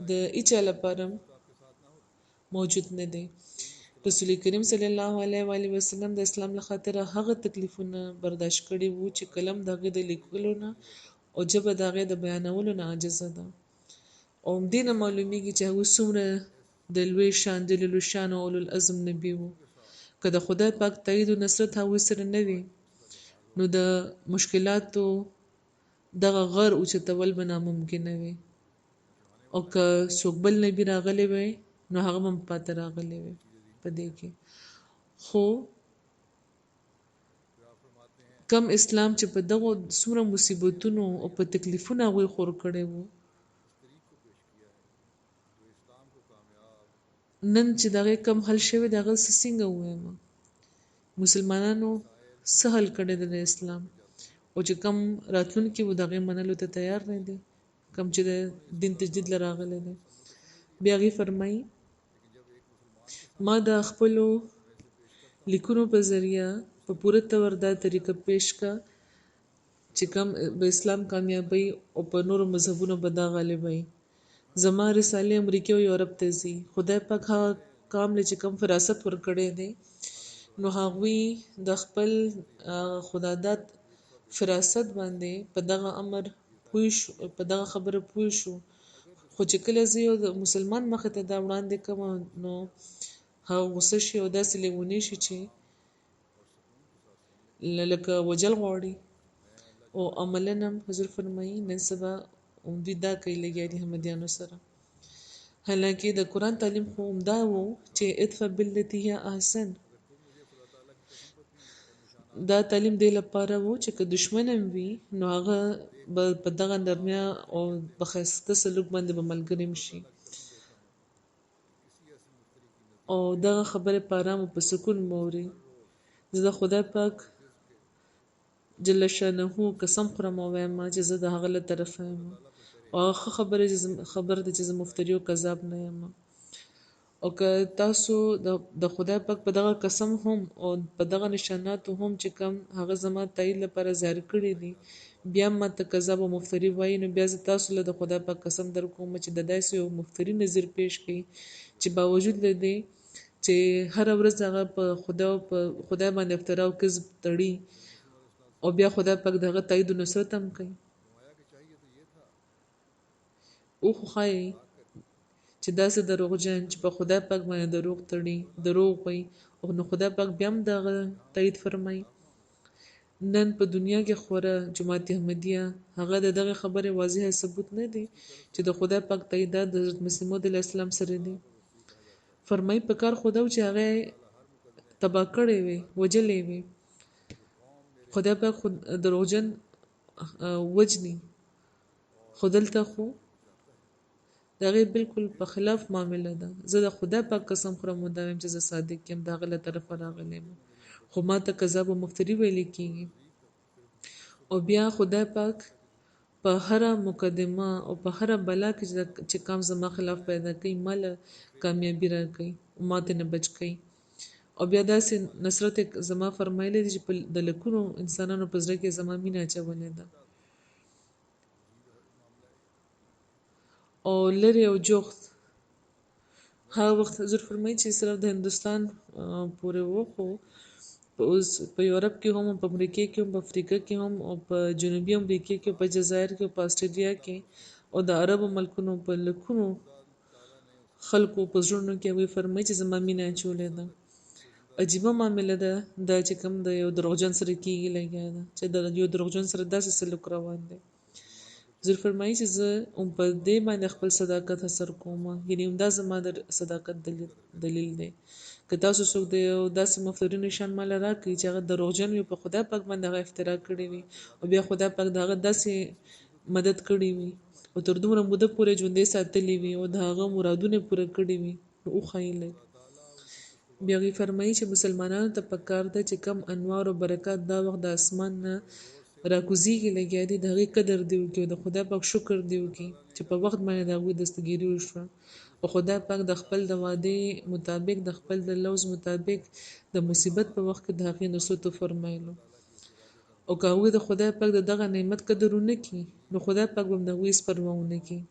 Speaker 2: د هیچا لپاره موجود نه دی رسول کریم صلی الله علیه وسلم د اسلام له خاطره هغه تکلیفونه برداشت کړي وو چې کلم د هغې د لیکلو نه او ژبه د هغې د بیانولو نه عاجزه ده او همدې نه معلومیږي چې هغوی څومره د لوی شان جلیل الشان او اولو العزم نبي وو که د خدای پاک تایید او نصرت هغوی سره نه وي نو د مشکلاتو دغه غر اوچتول به ناممکنه وي او که څوک بل نبي راغلی وی نو هغه هم پاته راغلی وی په دې کې خو کم اسلام چې په دغه څومره مصیبتونو او په تکلیفونو هغوی خور کړی وو نن چې دغه کم حل شوی د هغه څنګه ووایم مسلمانانو څه حل کړی د اسلام او چې کم راتلونکي و دغه منلو ته تیار نه دي کم چې د دین تجدید لراغلی دی بیا هغې فرمایي ما د خپلو لیکونو په ذریعه په پوره طور دا طریقه پیش کا چې کم به اسلام کامیابی او په نورو مذهبونو به دا غالبی زما رسالې امریکا او یورپ ته ځي خدای پاک هغه کام چې کم فراست ورکړی دی نو هغوی د خپل خداداد فراست باندې په دغه امر پوه شو په دغه خبره پوه شو خو چې کله زه یو د مسلمان مخې ته دا وړاندې کوم نو هغه غوسه شي او داسې لیونی شي چې لکه وجل غواړي او عملاً هم حضور فرمایي نن سبا دوی دا کوي لګیا دي احمدیانو سره حالانکه د قرآن تعلیم خو همدا و چې ادفع بالتي هي احسن دا تعلیم دی لپاره وو چې که دشمن هم وي نو هغه په دغه نرمیا او په ښایسته سلوک باندې به ملګری شي او دغه خبرې په ارام او په سکون موري زه د خدای پاک جل شانه قسم خورم او وایم چې زه د هغه له طرفه یم او خبر ده چې زه مفتري او کذاب نه یم او که تاسو د خدای پاک په دغه قسم هم او په دغه نشاناتو هم چې کوم هغه زما تایید لپاره ظاهر کړي دي بیا ماته کذاب او مفتري وایي نو بیا زه تاسو له د خدای پاک قسم در کوم چې د داسې یو مفتري نظر پیش کړي چې باوجود له دې چې هر ورځ هغه په خدای باندې افترا او کذب تړي او بیا خدای پاک دغه تایید او نصرت هم کوي او خو ښایي چې داسې دروغجن چې په خدای پاک باندې دروغ وایي او نو خدای پاک بیا هم دغه تایید فرمایي نن په دنیا کې خوره جماعت احمدیه هغه دغه خبرې واضح ثبوت نه دی چې د خدای پاک تاییدات د حضرت مسیح موعود علیه السلام سره دي فرمایي په کار خدا چې هغه تبا کړی وي وجلې وي خدای پاک دروغجن وجني خو دلته خو د هغې بالکل په خلاف معامله ده. زه د خدای پاک قسم خورم او دا وایم چې زه صادق یم، د هغه له طرفه راغلی یم، خو ما ته کذاب او مفتري ویل کېږي. او بیا خدای پاک په هره مقدمه او په هره بلا کې چې کام زما خلاف پیدا کوي ما له کامیابي راکوي او ما ته نه بچ کوي. او بیا داسې نصرت زما فرمایلی دی چې د لکونو انسانانو په زړه کې زما مینه اچولې ده. او لرې او جوخت هغه وخت حضور فرمایي چې صرف د هندوستان پورې و، خو اوس په یورپ کې هم، په امریکا کې هم، په افریقا کې هم، او په جنوبي امریکا کې، په جزایر کې، په استرالیا کې او د عربو ملکونو په لکونو خلکو په زړونو کې هغوی فرمایي چې زما مینه اچولې ده. عجیبه معامله ده دا چې کوم د یو دروغجن سره کېږي لګیا ده چې د یو دروغجن سره داسې سلوک روان دی. حضور فرمایي چې زه په دې باندې خپل صداقت حسر کوم، یعنې همدا زما د صداقت دلیل دی. که تاسو څوک د یو داسې مفتري نشان ماله راکړي چې هغه دروغجن وي، په خدای پاک باندې هغه افترا کړې وي او بیا خدای پاک د هغه داسې مدد کړی وي او تر دومره موده پورې ژوندی ساتلی وي او د هغه مرادونه پوره کړي وي، نو وښایي لږ. بیا هغوی فرمایي چې مسلمانانو ته پکار ده چې کم انوار او برکات دا وخت د اسمان نه راکوزیږي لګیا دي، د هغې قدر دې وکړي او د خدای پاک شکر دې وکړي چې په وخت باندې د هغوی دستګیري وشوه او خدای پاک د خپل د وعدې مطابق، د خپل د لوز مطابق د مصیبت په وخت کې د هغې نصرت فرمایلو. او که هغوی د خدای پاک د دغه نعمت قدر ونه کړي، نو خدای پاک به د هغوی هېڅ پروا ونه کړي.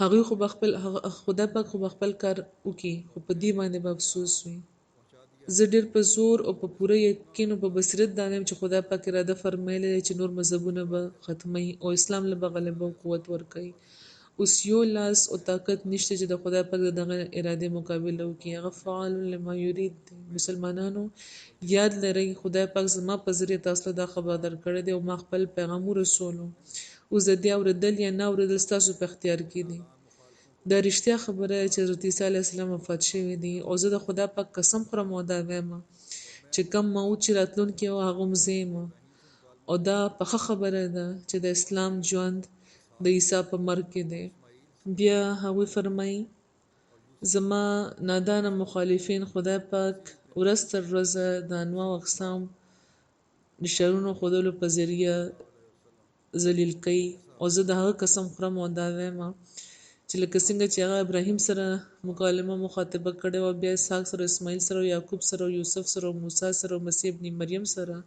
Speaker 2: هغوی خو به خدای پاک خو به خپل کار وکړي، خو په دې باندې به افسوس وي. زه ډېر په زور او په پوره یقین او په بصیرت دا وایم چې خدای پاک اراده فرمایلی دی چې نور مذهبونه به ختموي او اسلام له به غلبه او قوت ورکوي. اوس یو لاس او طاقت نشته چې د خدای پاک د دغه ارادې مقابله وکړي. هغه فعال لما یرید دی. مسلمانانو یاد لرئ خدای پاک زما په ذریعه تاسو ته دا خبر درکړی دی او ما خپل پیغام ورسولو. اوس د دې اورېدل یا نه اورېدل ستاسو په اختیار کې دی. دا رښتیا خبره چې حضرت عیسی علیه السلام وفات شوی دی او زه د خدای پاک قسم خورم او دا وایم چې کم موعود چې راتلونکی و هغه هم زه یم. او دا پخه خبره ده چې د اسلام ژوند د عیسی په مرګ کې دی. بیا هغوی فرمایي زما نادانه مخالفین خدای پاک ورځ تر ورځه د انواع اقسام د شرونو ښودلو په ذریعه ذلیل کوي او زه د هغه قسم خورم او دا وایم چې لکه څنګه چې هغه ابراهیم سره مکالمه مخاطبه کړې وه، بیا اسحاق سره، اسماعیل سره، یعقوب سره، یوسف سره، موسی سره، مسیح ابن مریم سره،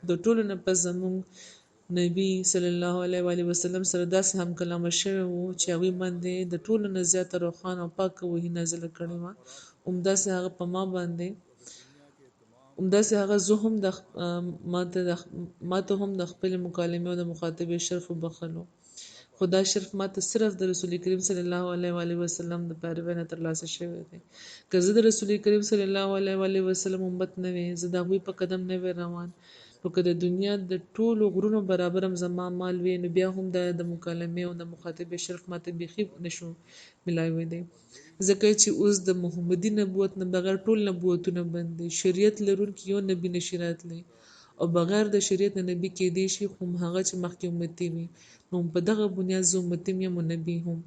Speaker 2: د ټولو نه پس زموږ نبی صلی الله علیه و آله وسلم سره داسې هم کلامه شوی وو چې هغوی باندې د ټولو نه زیاته روښانه او پاکه وحي نازله کړې وه. همداسې هغه په ما باندې، همداسې هغه زه هم ماته هم د خپلې مکالمې او د مخاطبې شرف وبخلو. خو دا شرف ماته صرف د رسول کریم صلی الله علیه و آله وسلم د پیروۍ نه ترلاسه شوی دی. که زه د رسول کریم صلی الله علیه و آله وسلم امت نه وې، زه د هغوی په قدم نه وې روان، نو که د دنیا د ټولو غرونو برابر هم زما مال وي، نو بیا هم د مکالمې او د مخاطبې شرف ماته بیخي نشو ملاوېدی. ځکه چې اوس د محمدي نبوت نه بغیر ټول نبوتونه بند دي. شریعت لرونکي یو نبي نشي راتلی او بغیر د شریعت نه نبي کېدی شي، خو هغه چې مخکې امتي وي، نو په دغه بنیاد زه امتي یم او نبي هم.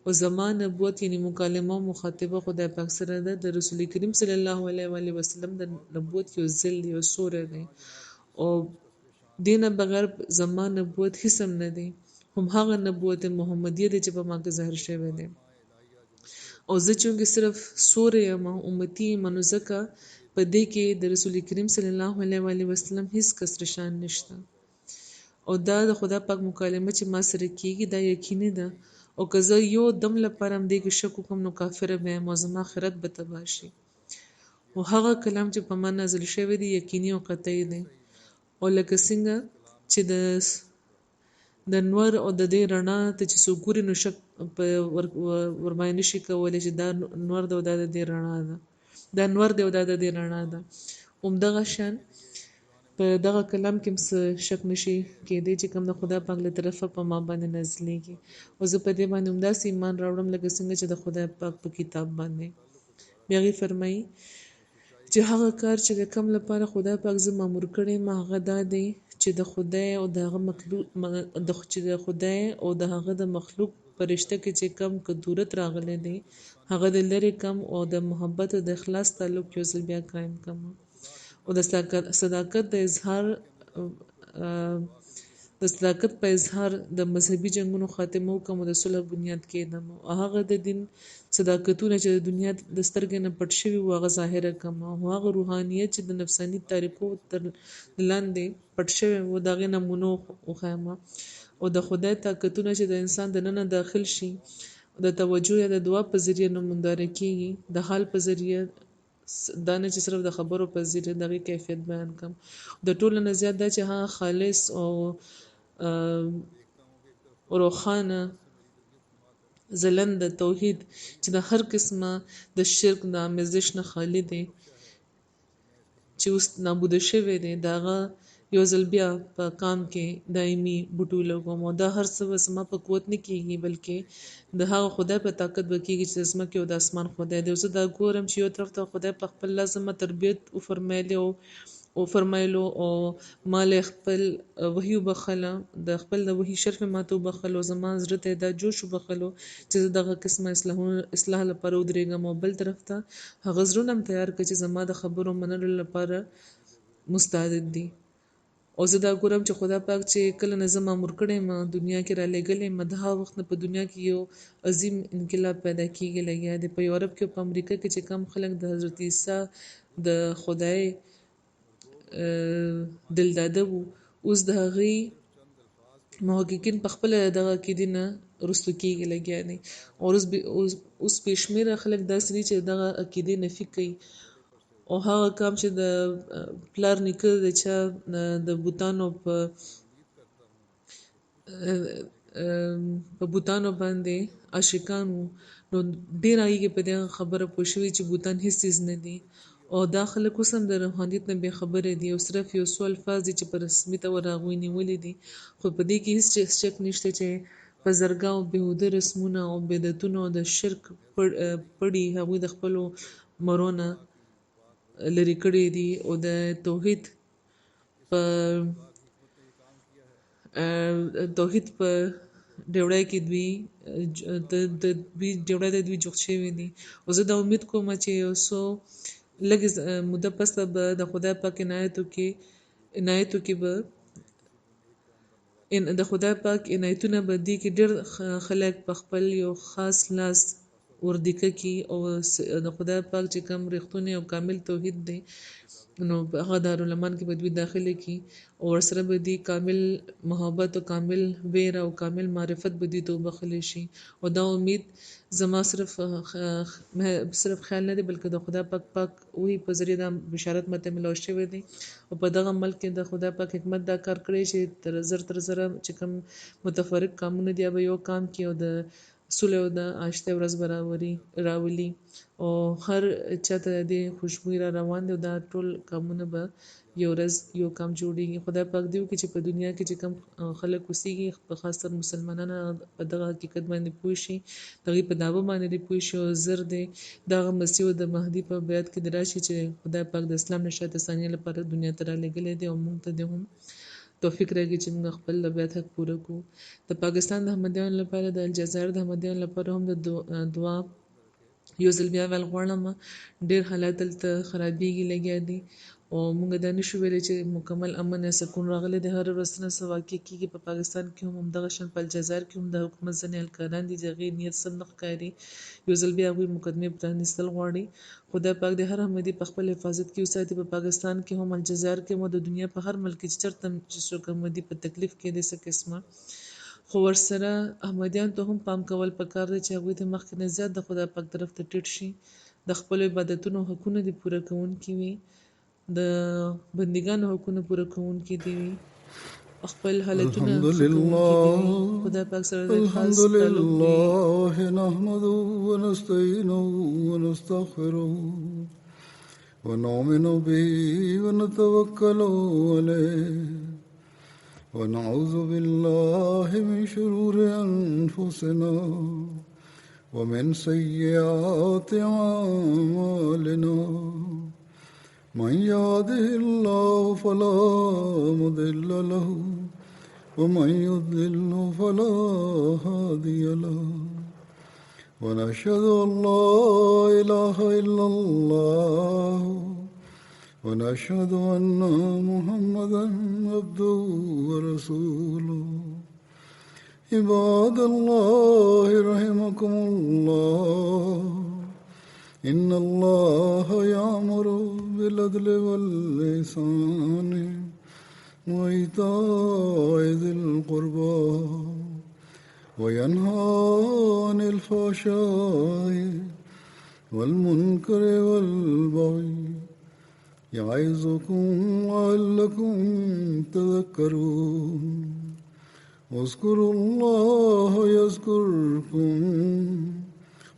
Speaker 2: او زما نبوت یعنې مکالمه او مخاطبه خدای پاک سره ده. د رسول کریم صلی الله علیه و آله وسلم د نبوت یو ظل دی، یو سوری دی او دې نه بغیر زما نبوت هیڅ هم نه دی. هم هغه نبوت محمدیه دی چې په ما کې ظاهر شوی دی. او زه چونکې صرف سوری یم، امتي یم، نو ځکه په دې کې د رسول کریم صلی الله علیه و آله وسلم هیڅ کسر شان نشته. او دا د خدای پاک مکالمه چې ما سره کېږي دا یقیني ده. او که زه یو دم لپاره هم دې کې شک وکړم نو کافره به یم او زما آخرت به تباه شي. او هغه کلام چې په ما نازل شوی دی یقیني او قطعي دی. او لکه څنګه چې د نور او د دې رڼا ته چې څوک ګوري نو شک ورباندې نشي کولی چې دا نور دی او دا د دې رڼا ده، دا نور دی او دا د دې رڼا ده. همدغه شان په دغه کلام کې هم څه شک نشي کېدی چې کوم د خدای پاک له طرفه په ما باندې نازلېږي. او زه په دې باندې همداسې ایمان راوړم لکه څنګه چې د خدای پاک په کتاب باندې. بیا هغې فرمایي چې هغه کار چې د کوم لپاره خدای پاک زه مامور کړی یم هغه دا دی چې د خدای او د هغه د مخلوق په پرشته کې چې کم کدورت راغلی دی هغه د لرې کم او د محبت او د اخلاص تعلق یو ځل بیا قایم کم او د صداقت د اظهار د صداقت په اظهار د مذهبي جنگونو خاتمه وکم او د صلح بنیاد کېدم او هغه د دین صداقتونه چې د دنیا د سترګې نه پټ شوي وو هغه ظاهره کم او هغه روحانیت چې د نفساني طریقو تر لاندې پټ شوی وو د هغې نمونو وښیم او د خدای طاقتونه چې د انسان دننه داخل شي د توجه یا د دعا په ذریعه نموداره کېږي د حال په ذریعه دا نه چې صرف د خبرو په ذریعه دغه کیفیت بیان کم د ټولو نه زیات دا چې هغه خالص او روښانه ځلنده توحید چې د هر قسمه د شرک د آمیزش نه خالی دی چې اوس نابوده شوی دی د هغه یو ځل بیا په کام کې دایمي بوټو لګوم او دا هر څه به زما په قوت نه کېږي بلکې د هغه خدای په طاقت به کېږي چې د ځمکې او د اسمان خدای دی زه دا ګورم چې یو طرف ته خدای په خپل لازمه تربیت وفرمایلو او مال خپل وحی وبخله د خپل د وحی شرف ماته وبخلو زما زړه ته دا جوش وبخلو چې دغه قسمه اصلاح لپاره ودرېږم او بل طرف ته هغه زړونه هم تیار کړي چې زما د خبرو منلو لپاره مستعد دي او زه دا ګورم چې خدا پاک چې کله نه زه مامور کړی یم دنیا کې را لېږلی یم د هغه وخت نه په دنیا کې یو عظیم انقلاب پیدا کېږي لګیا دی په یورپ کې او په امریکا کې چې کم خلک د حضرت عیسی د خدای دلداده وو اوس د هغې محققین په خپله دغه عقیدې نه رستو کېږي لګیا دی اوس بې شمېره خلک داسې دي چې دغه عقیدې نفي کوي او هغه کام چې د پلار نیکه د چا د بوتانو په بوتانو باندې عاشقان وو نو ډېر هغې په دې خبره پوه شوي چې بوتان هېڅ څیز نه دي او دا خلک اوس هم د روحانیت نه بې خبره دي او صرف یو څو الفاظ دي چې په رسمي طور هغوی نیولي دي خو په دې کې هېڅ شک نشته چې په زرګاو بېهوده رسمونه او بدعتونه او د شرک پړي هغوی د خپلو مرو نه لرې کړي دي او د توحید په ډیوړی کې دوی جوخت شوي دي او زه دا امید کوم چې یو څو لږ موده پسته به د خدای پاک عنایتو کې به د خدای پاک عنایتونه به دي کې ډېر خلک په خپل یو خاص لاس وردیکه کې او د خدای پاک چې کوم رښتونی او کامل توحید دی نو هغه دارالمان کې به دوی داخله کی او ورسره به دي کامل محبت او کامل ویر او کامل معرفت به دي ته وبخلی شي او دا امید زما صرف خیال نه دی بلکې د خدای پاک وی په ذریعه د بشارت مته ملو شوی دی او په دغه ملک کې د خدای پاک حکمت دا کار کړی چې تر زر چې کوم متفرق کامونه دی به یو کام کې او د صلح او د عاشته ورځ راولي او هر چاته د خوشبوئی را روان دي او دا ټول کامونه به یو ورځ یو کام جوړیږي خدای پاک دی چې په دنیا کې چې کوم خلک اوسېږي په خاص تر مسلمانانو په دغه حقیقت باندې پوه شي دغه په داوا باندې پوه شي او زر دی دغه مسیح د مهدي په بیعت کې دراشي چې خدای پاک د اسلام نشاط ثانیه لپاره دنیا ته را لېږلی دی او موږ ته د هم توفیق راکړي چې موږ خپل د بیعت حق پوره کړو د پاکستان د احمدیانو لپاره د الجزایر د احمدیانو لپاره هم د دعا یو ځل بیا ول غواړم ډېر حالات دلته خرابېږي لګیا دي او موږ دا نشو ویلی چې مکمل امن یا سکون راغلی د هر ورځ نه څه واقع کېږي په پاکستان کې هم همدغه شان په الجزایر کې هم د حکومت ځینې اهلکاران دي چې هغې نیت سم نه ښکاري یو ځل بیا هغوی مقدمې پرانیستل غواړي خدای پاک د هر احمدي په خپل حفاظت کې وساتي په پاکستان کې هم الجزایر کې هم د دنیا په هر ملک چې چېرته چې څوک احمدي په تکلیف کې دی څه قسمه خو ورسره احمدیان ته هم پام کول پکار دی چې هغوی د مخکې نه زیات د خدای پاک طرف ته ټیټ شي د خپلو عبادتونو حقونه دې پوره کوونکي وي د بندګانو حقونه پوره کوونکي دي وي خپل حالتونه خدای پاک سره د خاص
Speaker 1: الحمدلله نحمده ونستعينه ونستغفره ونؤمن به ونتوكل عليه ونعوذ بالله من شرور أنفسنا ومن سيئات أعمالنا من يهده الله فلا مضل له ومن يضلل فلا هادي له ونشهد أن لا إله إلا الله ونشهد أن محمدا عبده ورسوله عباد الله رحمكم الله إن الله يأمر بالعدل والإحسان وإيتاء ذي القربى وينهى عن الفحشاء والمنكر والبغي يعظكم لعلكم تذكرون واذكروا الله يذكركم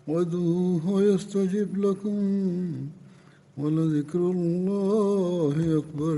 Speaker 1: وادعوه يستجب لكم ولذكر الله أكبر